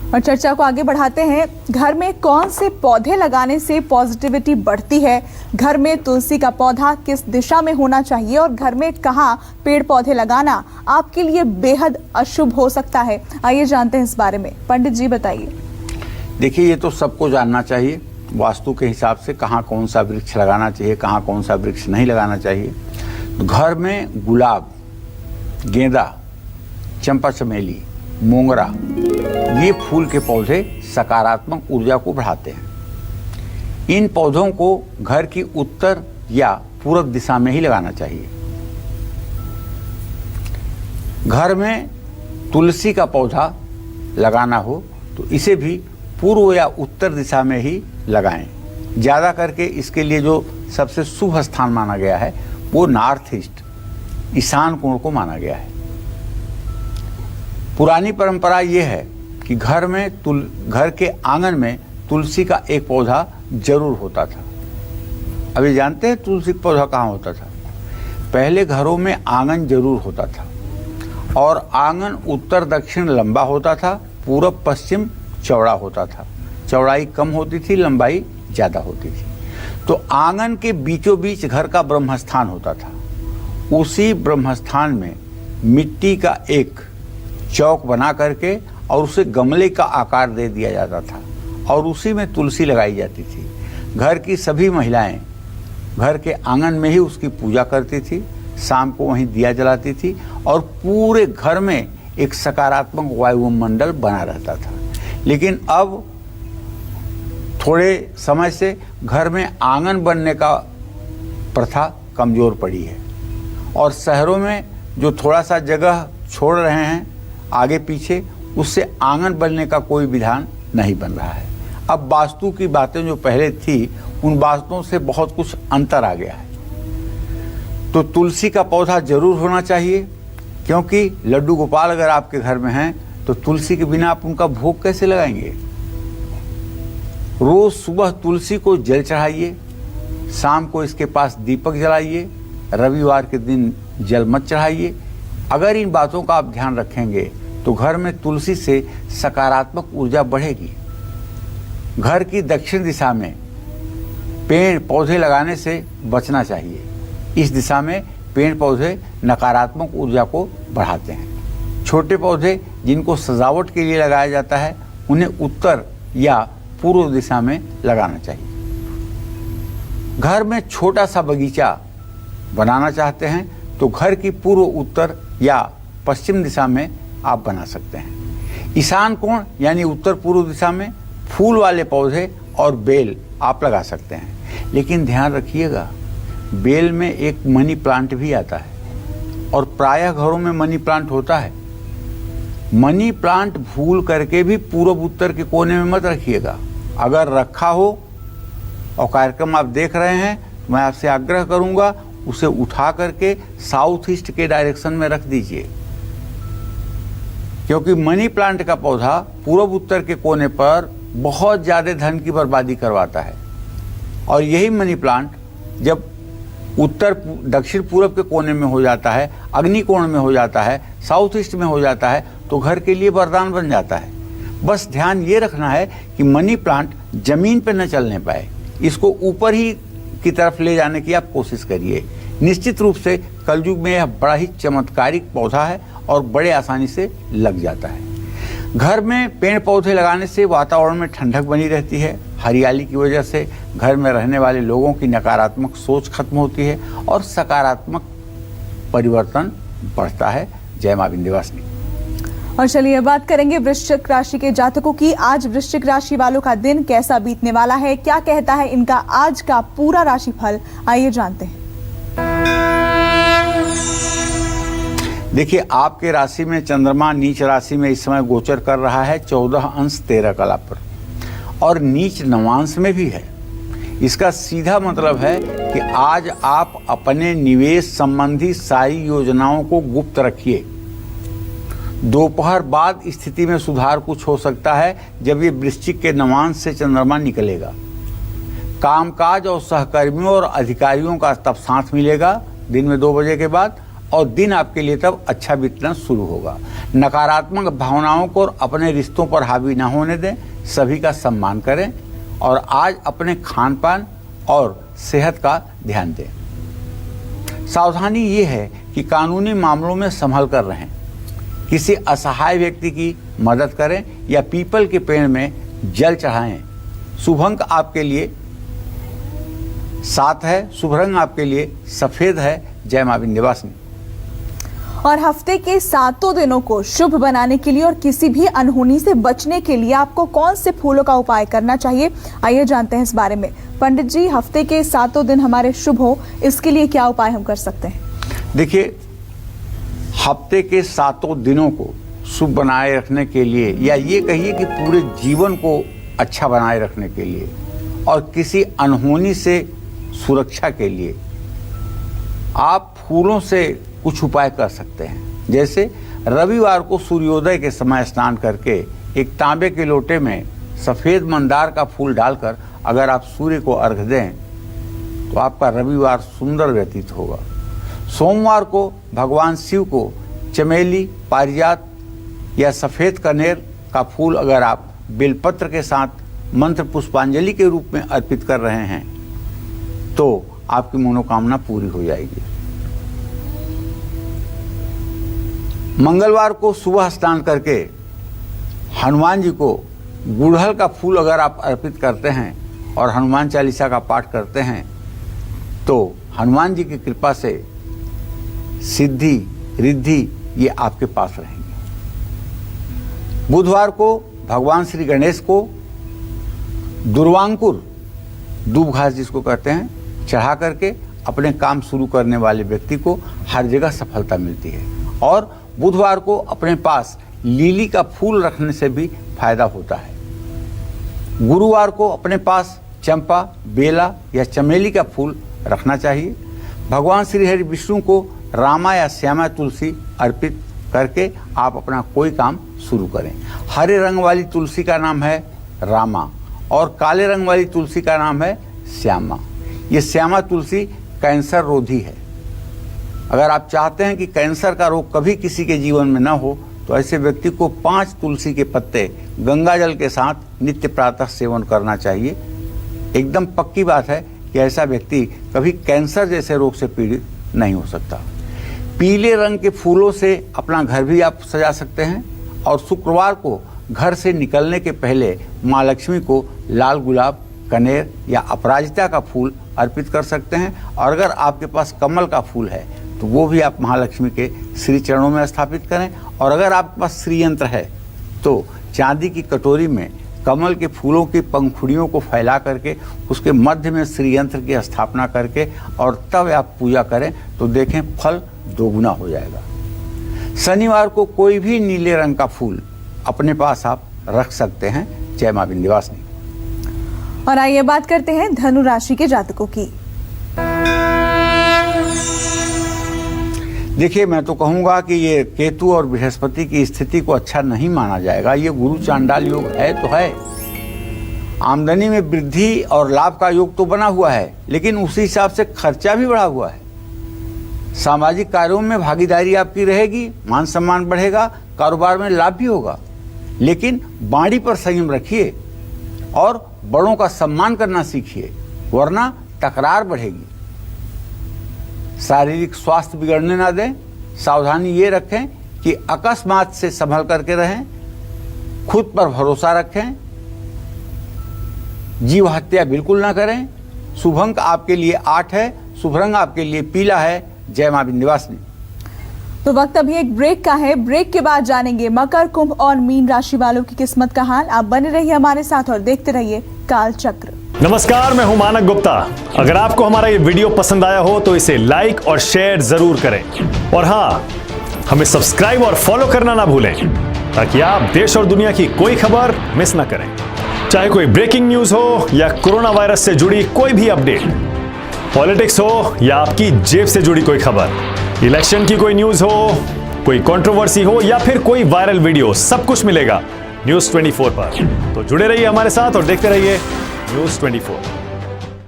और चर्चा को आगे बढ़ाते हैं। घर में कौन से पौधे लगाने से पॉजिटिविटी बढ़ती है, घर में तुलसी का पौधा किस दिशा में होना चाहिए और घर में कहाँ पेड़ पौधे लगाना आपके लिए बेहद अशुभ हो सकता है, आइए जानते हैं इस बारे में। पंडित जी बताइए। देखिए, ये तो सबको जानना चाहिए वास्तु के हिसाब से कहाँ कौन सा वृक्ष लगाना चाहिए, कहाँ कौन सा वृक्ष नहीं लगाना चाहिए। तो घर में गुलाब, गेंदा, चंपा चमेली, मोगरा, ये फूल के पौधे सकारात्मक ऊर्जा को बढ़ाते हैं। इन पौधों को घर की उत्तर या पूर्व दिशा में ही लगाना चाहिए। घर में तुलसी का पौधा लगाना हो तो इसे भी पूर्व या उत्तर दिशा में ही लगाएं। ज़्यादा करके इसके लिए जो सबसे शुभ स्थान माना गया है वो नॉर्थ ईस्ट, ईशान कोण को माना गया है। पुरानी परंपरा ये है कि घर के आंगन में तुलसी का एक पौधा जरूर होता था। अभी जानते हैं तुलसी का पौधा कहाँ होता था? पहले घरों में आंगन जरूर होता था और आंगन उत्तर दक्षिण लंबा होता था, पूर्व पश्चिम चौड़ा होता था। चौड़ाई कम होती थी, लंबाई ज़्यादा होती थी। तो आंगन के बीचों बीच घर का ब्रह्मस्थान होता था। उसी ब्रह्मस्थान में मिट्टी का एक चौक बना करके और उसे गमले का आकार दे दिया जाता था और उसी में तुलसी लगाई जाती थी। घर की सभी महिलाएं घर के आंगन में ही उसकी पूजा करती थी, शाम को वहीं दिया जलाती थी और पूरे घर में एक सकारात्मक वायुमंडल बना रहता था। लेकिन अब थोड़े समय से घर में आंगन बनने का प्रथा कमज़ोर पड़ी है और शहरों में जो थोड़ा सा जगह छोड़ रहे हैं आगे पीछे, उससे आंगन बनने का कोई विधान नहीं बन रहा है। अब वास्तु की बातें जो पहले थी उन बातों से बहुत कुछ अंतर आ गया है। तो तुलसी का पौधा जरूर होना चाहिए, क्योंकि लड्डू गोपाल अगर आपके घर में हैं तो तुलसी के बिना आप उनका भोग कैसे लगाएंगे। रोज सुबह तुलसी को जल चढ़ाइए, शाम को इसके पास दीपक जलाइए, रविवार के दिन जल मत चढ़ाइए। अगर इन बातों का आप ध्यान रखेंगे तो घर में तुलसी से सकारात्मक ऊर्जा बढ़ेगी। घर की दक्षिण दिशा में पेड़ पौधे लगाने से बचना चाहिए। इस दिशा में पेड़ पौधे नकारात्मक ऊर्जा को बढ़ाते हैं। छोटे पौधे जिनको सजावट के लिए लगाया जाता है उन्हें उत्तर या पूर्व दिशा में लगाना चाहिए। घर में छोटा सा बगीचा बनाना चाहते हैं तो घर की पूर्व, उत्तर या पश्चिम दिशा में आप बना सकते हैं। ईशान कोण यानी उत्तर पूर्व दिशा में फूल वाले पौधे और बेल आप लगा सकते हैं। लेकिन ध्यान रखिएगा, बेल में एक मनी प्लांट भी आता है और प्रायः घरों में मनी प्लांट होता है। मनी प्लांट भूल करके भी पूर्व उत्तर के कोने में मत रखिएगा। अगर रखा हो और कार्यक्रम आप देख रहे हैं तो मैं आपसे आग्रह करूंगा उसे उठा करके साउथ ईस्ट के डायरेक्शन में रख दीजिए, क्योंकि मनी प्लांट का पौधा पूर्व उत्तर के कोने पर बहुत ज्यादा धन की बर्बादी करवाता है। और यही मनी प्लांट जब उत्तर दक्षिण पूर्व के कोने में हो जाता है, अग्नि कोण में हो जाता है, साउथ ईस्ट में हो जाता है तो घर के लिए वरदान बन जाता है। बस ध्यान ये रखना है कि मनी प्लांट जमीन पर न चलने पाए, इसको ऊपर ही की तरफ ले जाने की आप कोशिश करिए। निश्चित रूप से कलयुग में यह बड़ा ही चमत्कारिक पौधा है और बड़े आसानी से लग जाता है। घर में पेड़ पौधे लगाने से वातावरण में ठंडक बनी रहती है। हरियाली की वजह से घर में रहने वाले लोगों की नकारात्मक सोच खत्म होती है और सकारात्मक परिवर्तन बढ़ता है। जय मां विंध्यवासिनी। और चलिए बात करेंगे वृश्चिक राशि के जातकों की। आज वृश्चिक राशि वालों का दिन कैसा बीतने वाला है, क्या कहता है इनका आज का पूरा राशिफल, आइए जानते हैं। देखिए, आपके राशि में चंद्रमा नीच राशि में इस समय गोचर कर रहा है 14 अंश 13 कला पर और नीच नवांश में भी है। इसका सीधा मतलब है कि आज आप अपने निवेश संबंधी सारी योजनाओं को गुप्त रखिए। दोपहर बाद स्थिति में सुधार कुछ हो सकता है जब ये वृश्चिक के नवांश से चंद्रमा निकलेगा। कामकाज और सहकर्मियों और अधिकारियों का तब साथ मिलेगा दिन में 2 बजे के बाद। और दिन आपके लिए तब अच्छा बीतना शुरू होगा। नकारात्मक भावनाओं को और अपने रिश्तों पर हावी न होने दें, सभी का सम्मान करें और आज अपने खान पान और सेहत का ध्यान दें। सावधानी ये है कि कानूनी मामलों में संभल कर रहें, किसी असहाय व्यक्ति की मदद करें या पीपल के पेड़ में जल चढ़ाएं। शुभ अंक आपके लिए 7 है, शुभ रंग आपके लिए सफेद है। जय मां विंध्यवासिनी। और हफ्ते के 7 दिनों को शुभ बनाने के लिए और किसी भी अनहोनी से बचने के लिए आपको कौन से फूलों का उपाय करना चाहिए, आइए जानते हैं इस बारे में। पंडित जी, हफ्ते के 7 दिन हमारे शुभ हो, इसके लिए क्या उपाय हम कर सकते हैं? देखिए, हफ्ते के 7 दिनों को शुभ बनाए रखने के लिए, या ये कहिए कि पूरे जीवन को अच्छा बनाए रखने के लिए और किसी अनहोनी से सुरक्षा के लिए आप फूलों से कुछ उपाय कर सकते हैं। जैसे रविवार को सूर्योदय के समय स्नान करके एक तांबे के लोटे में सफ़ेद मंदार का फूल डालकर अगर आप सूर्य को अर्घ दें तो आपका रविवार सुंदर व्यतीत होगा। सोमवार को भगवान शिव को चमेली, पारिजात या सफ़ेद कनेर का फूल अगर आप बेलपत्र के साथ मंत्र पुष्पांजलि के रूप में अर्पित कर रहे हैं तो आपकी मनोकामना पूरी हो जाएगी। मंगलवार को सुबह स्नान करके हनुमान जी को गुड़हल का फूल अगर आप अर्पित करते हैं और हनुमान चालीसा का पाठ करते हैं तो हनुमान जी की कृपा से सिद्धि रिद्धि ये आपके पास रहेंगे। बुधवार को भगवान श्री गणेश को दुर्वांकुर, दूब घास जिसको कहते हैं, चढ़ा करके अपने काम शुरू करने वाले व्यक्ति को हर जगह सफलता मिलती है। और बुधवार को अपने पास लिली का फूल रखने से भी फायदा होता है। गुरुवार को अपने पास चंपा, बेला या चमेली का फूल रखना चाहिए। भगवान श्री हरि विष्णु को रामा या श्यामा तुलसी अर्पित करके आप अपना कोई काम शुरू करें। हरे रंग वाली तुलसी का नाम है रामा और काले रंग वाली तुलसी का नाम है श्यामा। ये श्यामा तुलसी कैंसर रोधी है। अगर आप चाहते हैं कि कैंसर का रोग कभी किसी के जीवन में न हो तो ऐसे व्यक्ति को 5 तुलसी के पत्ते गंगा जल के साथ नित्य प्रातः सेवन करना चाहिए। एकदम पक्की बात है कि ऐसा व्यक्ति कभी कैंसर जैसे रोग से पीड़ित नहीं हो सकता। पीले रंग के फूलों से अपना घर भी आप सजा सकते हैं और शुक्रवार को घर से निकलने के पहले माँ लक्ष्मी को लाल गुलाब, कनेर या अपराजिता का फूल अर्पित कर सकते हैं। और अगर आपके पास कमल का फूल है तो वो भी आप महालक्ष्मी के श्री चरणों में स्थापित करें। और अगर आपके पास श्री यंत्र है तो चांदी की कटोरी में कमल के फूलों की पंखुड़ियों को फैला करके उसके मध्य में श्री यंत्र की स्थापना करके और तब आप पूजा करें तो देखें फल दोगुना हो जाएगा। शनिवार को कोई भी नीले रंग का फूल अपने पास आप रख सकते हैं। जय मां विंध्यवासिनी। और आइए बात करते हैं धनु राशि के जातकों की। देखिए, मैं तो कहूंगा कि ये केतु और बृहस्पति की स्थिति को अच्छा नहीं माना जाएगा। ये गुरु चांडाल योग है तो है। आमदनी में वृद्धि और लाभ का योग तो बना हुआ है, लेकिन उसी हिसाब से खर्चा भी बढ़ा हुआ है। सामाजिक कार्यों में भागीदारी आपकी रहेगी, मान सम्मान बढ़ेगा, कारोबार में लाभ भी होगा, लेकिन वाणी पर संयम रखिए और बड़ों का सम्मान करना सीखिए, वरना तकरार बढ़ेगी। शारीरिक स्वास्थ्य बिगड़ने ना दें। सावधानी ये रखें कि अकस्मात से संभल करके रहें, खुद पर भरोसा रखें, जीव हत्या बिल्कुल ना करें। शुभ अंक आपके लिए 8 है, शुभ रंग आपके लिए पीला है। जय मां विंध्यवासिनी। तो वक्त अभी एक ब्रेक का है। ब्रेक के बाद जानेंगे मकर, कुंभ और मीन राशि वालों की किस्मत का हाल। आप बने रहिए हमारे साथ और देखते रहिए काल चक्र। नमस्कार, मैं हूं मानक गुप्ता। अगर आपको हमारा ये वीडियो पसंद आया हो तो इसे लाइक और शेयर जरूर करें और हाँ, हमें सब्सक्राइब और फॉलो करना ना भूलें ताकि आप देश और दुनिया की कोई खबर मिस ना करें। चाहे कोई ब्रेकिंग न्यूज हो या कोरोना वायरस से जुड़ी कोई भी अपडेट, पॉलिटिक्स हो या आपकी जेब से जुड़ी कोई खबर, इलेक्शन की कोई न्यूज हो, कोई कंट्रोवर्सी हो या फिर कोई वायरल वीडियो, सब कुछ मिलेगा न्यूज़ 24 पर। तो जुड़े रहिए हमारे साथ और देखते रहिए न्यूज़ 24।